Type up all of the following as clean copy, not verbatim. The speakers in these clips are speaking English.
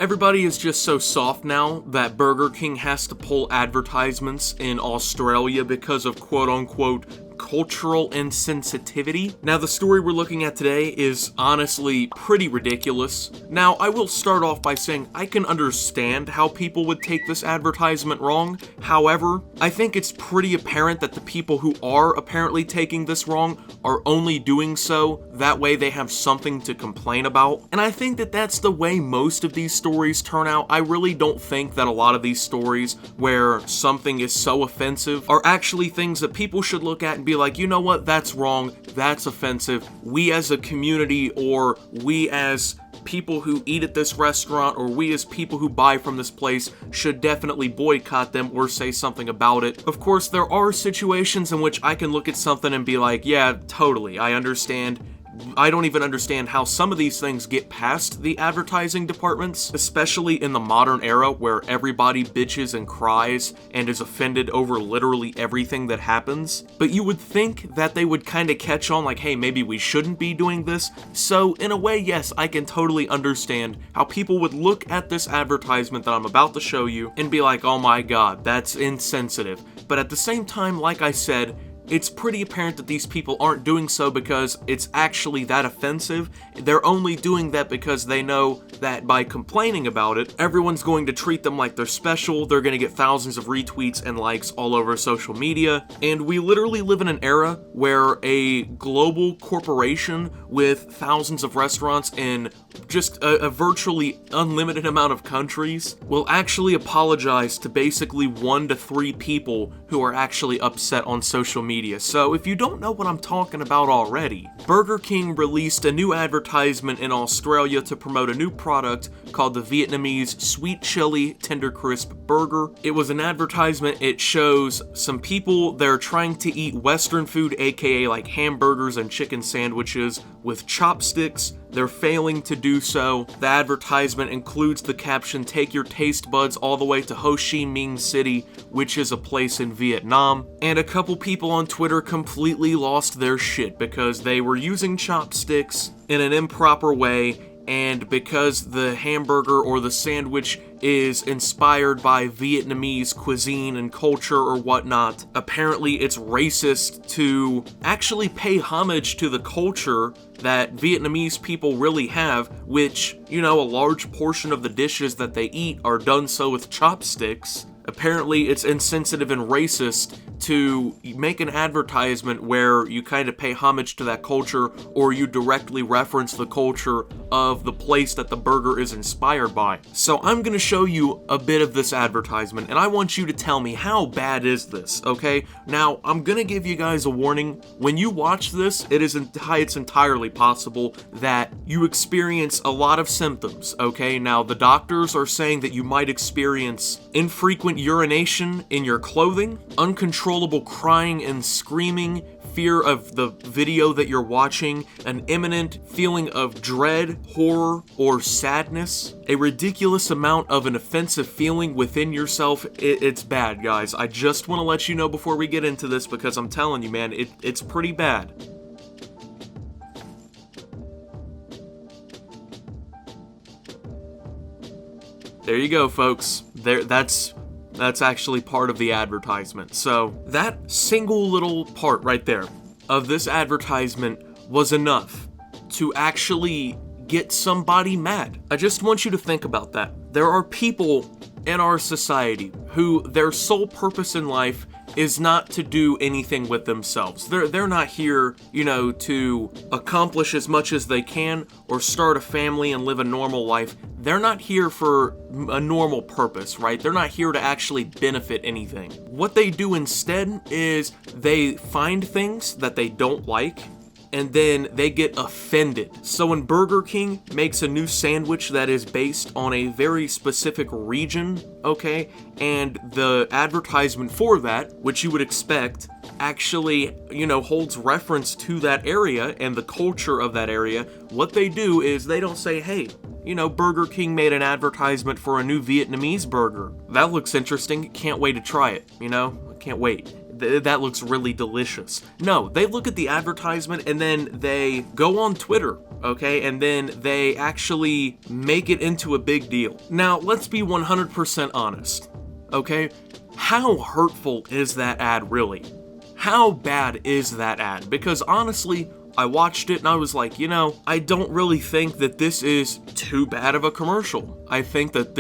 Everybody is just so soft now that Burger King has to pull advertisements in Australia because of quote-unquote cultural insensitivity. Now, the story we're looking at today is honestly pretty ridiculous. Now, I will start off by saying I can understand how people would take this advertisement wrong. However, I think it's pretty apparent that the people who are apparently taking this wrong are only doing so that way they have something to complain about. And I think that that's the way most of these stories turn out. I really don't think that a lot of these stories where something is so offensive are actually things that people should look at and be like, you know what, that's wrong, that's offensive. We as a community, or we as people who eat at this restaurant, or we as people who buy from this place should definitely boycott them or say something about it. Of course, there are situations in which I can look at something and be like, yeah, totally, I understand. I don't even understand how some of these things get past the advertising departments, especially in the modern era where everybody bitches and cries and is offended over literally everything that happens. But you would think that they would kind of catch on like, hey, maybe we shouldn't be doing this. So in a way, yes, I can totally understand how people would look at this advertisement that I'm about to show you and be like, oh my god, that's insensitive. But at the same time, like I said, it's pretty apparent that these people aren't doing so because it's actually that offensive. They're only doing that because they know that by complaining about it, everyone's going to treat them like they're special, they're going to get thousands of retweets and likes all over social media, and we literally live in an era where a global corporation with thousands of restaurants in just a virtually unlimited amount of countries will actually apologize to basically 1 to 3 people who are actually upset on social media. So if you don't know what I'm talking about already, Burger King released a new advertisement in Australia to promote a new product called the Vietnamese Sweet Chili Tender Crisp Burger. It was an advertisement. It shows some people, they're trying to eat Western food, aka like hamburgers and chicken sandwiches, with chopsticks. They're failing to do so. The advertisement includes the caption, "Take your taste buds all the way to Ho Chi Minh City," which is a place in Vietnam. And a couple people on Twitter completely lost their shit because they were using chopsticks in an improper way, and because the hamburger or the sandwich is inspired by Vietnamese cuisine and culture or whatnot, apparently it's racist to actually pay homage to the culture that Vietnamese people really have, which, you know, a large portion of the dishes that they eat are done so with chopsticks. Apparently it's insensitive and racist to make an advertisement where you kind of pay homage to that culture, or you directly reference the culture of the place that the burger is inspired by. So I'm gonna show you a bit of this advertisement, and I want you to tell me, how bad is this, okay? Now, I'm gonna give you guys a warning. When you watch this, it's entirely possible that you experience a lot of symptoms, okay? Now, the doctors are saying that you might experience infrequent urination in your clothing, uncontrollable crying and screaming, fear of the video that you're watching, an imminent feeling of dread, horror, or sadness, a ridiculous amount of an offensive feeling within yourself. It's bad, guys. I just want to let you know before we get into this, because I'm telling you, man, it's pretty bad. There you go, folks. That's actually part of the advertisement. So that single little part right there of this advertisement was enough to actually get somebody mad. I just want you to think about that. There are people in our society who their sole purpose in life is not to do anything with themselves. They're not here, you know, to accomplish as much as they can or start a family and live a normal life. They're not here for a normal purpose, right? They're not here to actually benefit anything. What they do instead is they find things that they don't like, and then they get offended. So when Burger King makes a new sandwich that is based on a very specific region, okay, and the advertisement for that, which you would expect, actually, you know, holds reference to that area and the culture of that area, what they do is they don't say, hey, you know, Burger King made an advertisement for a new Vietnamese burger. That looks interesting. Can't wait to try it, you know? Can't wait. that looks really delicious. No, they look at the advertisement and then they go on Twitter, okay, and then they actually make it into a big deal. Now, let's be 100% honest, okay? How hurtful is that ad really? How bad is that ad? Because honestly, I watched it and I was like, I don't really think that this is too bad of a commercial. I think that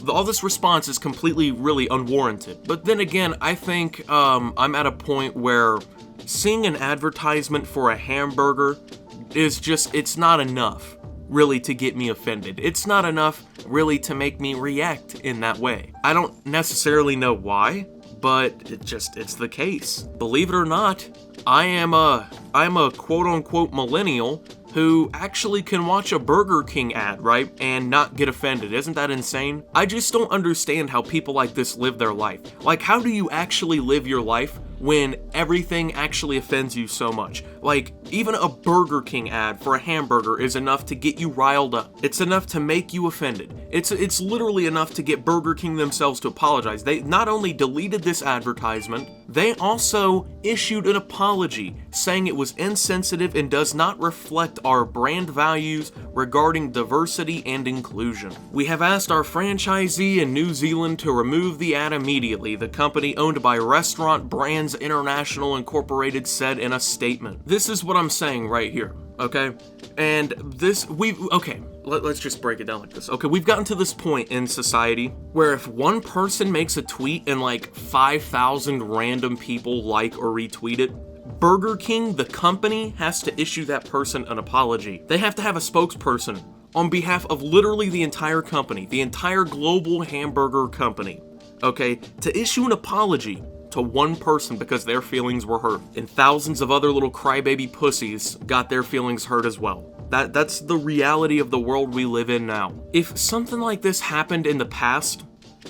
all this response is completely really unwarranted. But then again, I think I'm at a point where seeing an advertisement for a hamburger is just, it's not enough really to get me offended. It's not enough really to make me react in that way. I don't necessarily know why, but it's the case. Believe it or not, I'm a quote-unquote millennial who actually can watch a Burger King ad, right, and not get offended. Isn't that insane? I just don't understand how people like this live their life. Like, how do you actually live your life when everything actually offends you so much? Like, even a Burger King ad for a hamburger is enough to get you riled up. It's enough to make you offended. It's literally enough to get Burger King themselves to apologize. They not only deleted this advertisement, they also issued an apology saying it was insensitive and does not reflect our brand values regarding diversity and inclusion. We have asked our franchisee in New Zealand to remove the ad immediately, the company owned by Restaurant Brands International Incorporated said in a statement. This is what I'm saying right here, okay? And let's just break it down like this. Okay, we've gotten to this point in society where if one person makes a tweet and like 5,000 random people like or retweet it, Burger King, the company, has to issue that person an apology. They have to have a spokesperson on behalf of literally the entire company, the entire global hamburger company, okay, to issue an apology to one person because their feelings were hurt, and thousands of other little crybaby pussies got their feelings hurt as well. That's the reality of the world we live in now. If something like this happened in the past,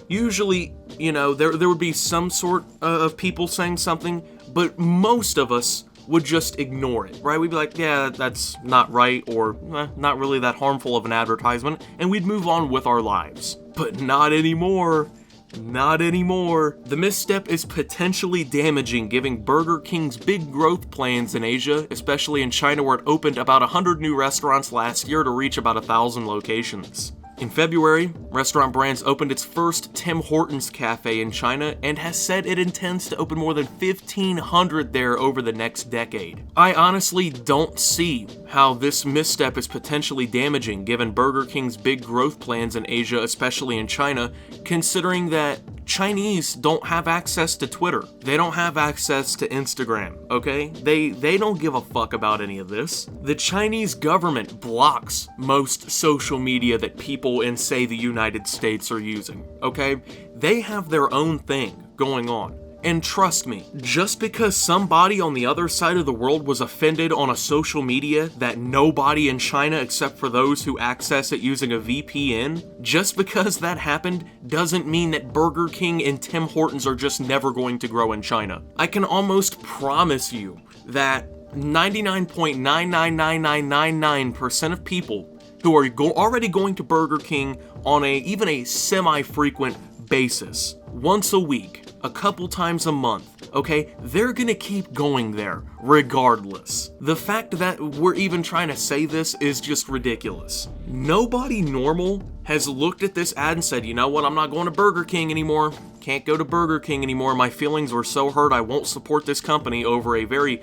usually, there would be some sort of people saying something, but most of us would just ignore it, right? We'd be like, yeah, that's not right, or not really that harmful of an advertisement, and we'd move on with our lives. But not anymore. Not anymore. The misstep is potentially damaging, giving Burger King's big growth plans in Asia, especially in China where it opened about 100 new restaurants last year to reach about 1,000 locations. In February, Restaurant Brands opened its first Tim Hortons cafe in China and has said it intends to open more than 1,500 there over the next decade. I honestly don't see how this misstep is potentially damaging given Burger King's big growth plans in Asia, especially in China, considering that Chinese don't have access to Twitter. They don't have access to Instagram, okay? They don't give a fuck about any of this. The Chinese government blocks most social media that people in, say, the United States are using, okay? They have their own thing going on. And trust me, just because somebody on the other side of the world was offended on a social media that nobody in China except for those who access it using a VPN, just because that happened doesn't mean that Burger King and Tim Hortons are just never going to grow in China. I can almost promise you that 99.999999% of people who are already going to Burger King on even a semi-frequent basis, once a week, a couple times a month, okay, they're gonna keep going there regardless. The fact that we're even trying to say this is just ridiculous. Nobody normal has looked at this ad and said, you know what, I'm not going to Burger King anymore. Can't go to Burger King anymore. My feelings were so hurt I won't support this company over a very,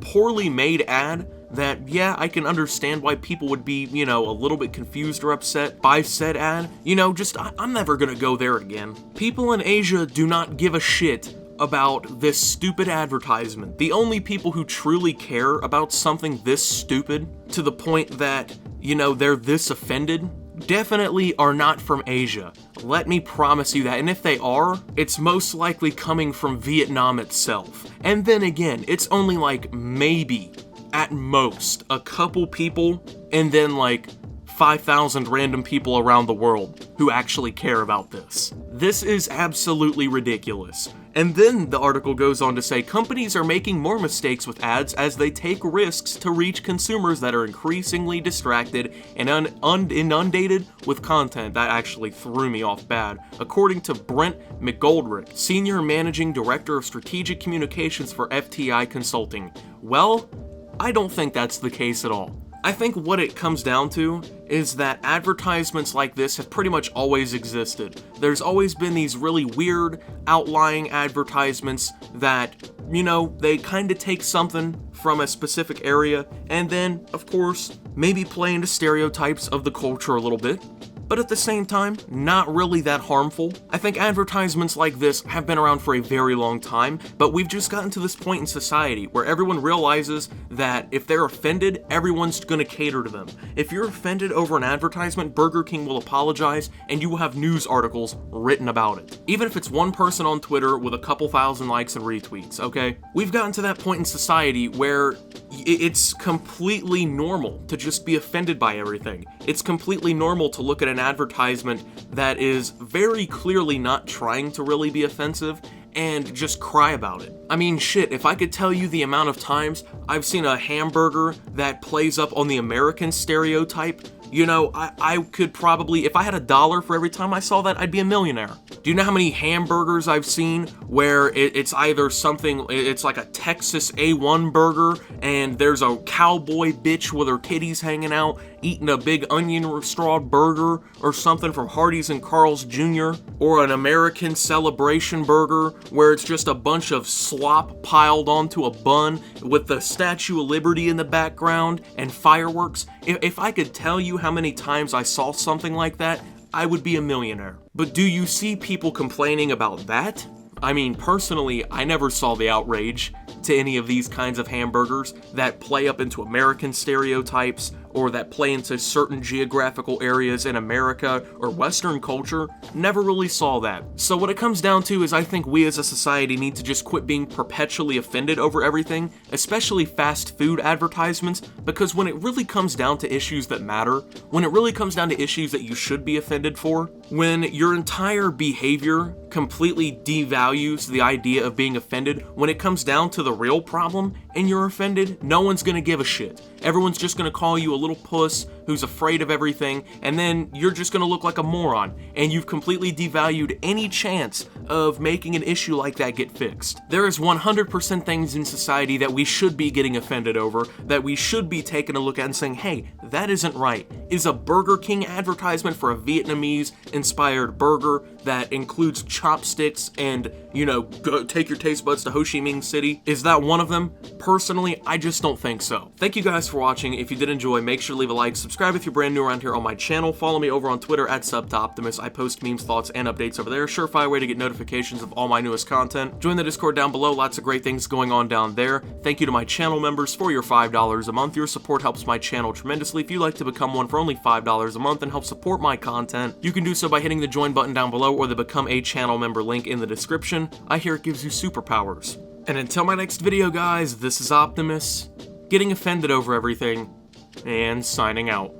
poorly made ad that, yeah, I can understand why people would be, a little bit confused or upset by said ad. I'm never gonna go there again. People in Asia do not give a shit about this stupid advertisement. The only people who truly care about something this stupid, to the point that, they're this offended, definitely are not from Asia. Let me promise you that. And if they are, it's most likely coming from Vietnam itself. And then again, it's only like maybe at most a couple people, and then like 5,000 random people around the world who actually care about this. This is absolutely ridiculous. And then the article goes on to say companies are making more mistakes with ads as they take risks to reach consumers that are increasingly distracted and inundated with content. That actually threw me off bad. According to Brent McGoldrick, Senior Managing Director of Strategic Communications for FTI Consulting. Well, I don't think that's the case at all. I think what it comes down to is that advertisements like this have pretty much always existed. There's always been these really weird, outlying advertisements that, you know, they kind of take something from a specific area and then, of course, maybe play into stereotypes of the culture a little bit, but at the same time, not really that harmful. I think advertisements like this have been around for a very long time, but we've just gotten to this point in society where everyone realizes that if they're offended, everyone's gonna cater to them. If you're offended over an advertisement, Burger King will apologize and you will have news articles written about it. Even if it's one person on Twitter with a couple thousand likes and retweets, okay? We've gotten to that point in society where it's completely normal to just be offended by everything. It's completely normal to look at an advertisement that is very clearly not trying to really be offensive and just cry about it. I mean, shit, if I could tell you the amount of times I've seen a hamburger that plays up on the American stereotype, you know, I could probably, if I had $1 for every time I saw that, I'd be a millionaire. Do you know how many hamburgers I've seen where it's either something, it's like a Texas A1 burger, and there's a cowboy bitch with her titties hanging out, eating a big onion straw burger, or something from Hardee's and Carl's Jr., or an American Celebration burger, where it's just a bunch of slop piled onto a bun with the Statue of Liberty in the background and fireworks. If I could tell you how many times I saw something like that, I would be a millionaire. But do you see people complaining about that? I mean, personally, I never saw the outrage to any of these kinds of hamburgers that play up into American stereotypes or that play into certain geographical areas in America or Western culture. Never really saw that. So what it comes down to is I think we as a society need to just quit being perpetually offended over everything, especially fast food advertisements, because when it really comes down to issues that matter, when it really comes down to issues that you should be offended for, when your entire behavior completely devalues the idea of being offended, when it comes down to the real problem and you're offended, no one's gonna give a shit. Everyone's just gonna call you a little puss who's afraid of everything, and then you're just gonna look like a moron, and you've completely devalued any chance of making an issue like that get fixed. There is 100% things in society that we should be getting offended over, that we should be taking a look at and saying, hey, that isn't right. Is a Burger King advertisement for a Vietnamese-inspired burger that includes chopsticks and, you know, go take your taste buds to Ho Chi Minh City, is that one of them? Personally, I just don't think so. Thank you guys for watching. If you did enjoy, make sure to leave a like, subscribe if you're brand new around here on my channel, follow me over on Twitter at @SubToOptimus. I post memes, thoughts, and updates over there. Surefire way to get notifications of all my newest content. Join the Discord down below, lots of great things going on down there. Thank you to my channel members for your $5 a month. Your support helps my channel tremendously. If you'd like to become one for only $5 a month and help support my content, you can do so by hitting the join button down below or the become a channel member link in the description. I hear it gives you superpowers. And until my next video, guys, this is Optimus, getting offended over everything, and signing out.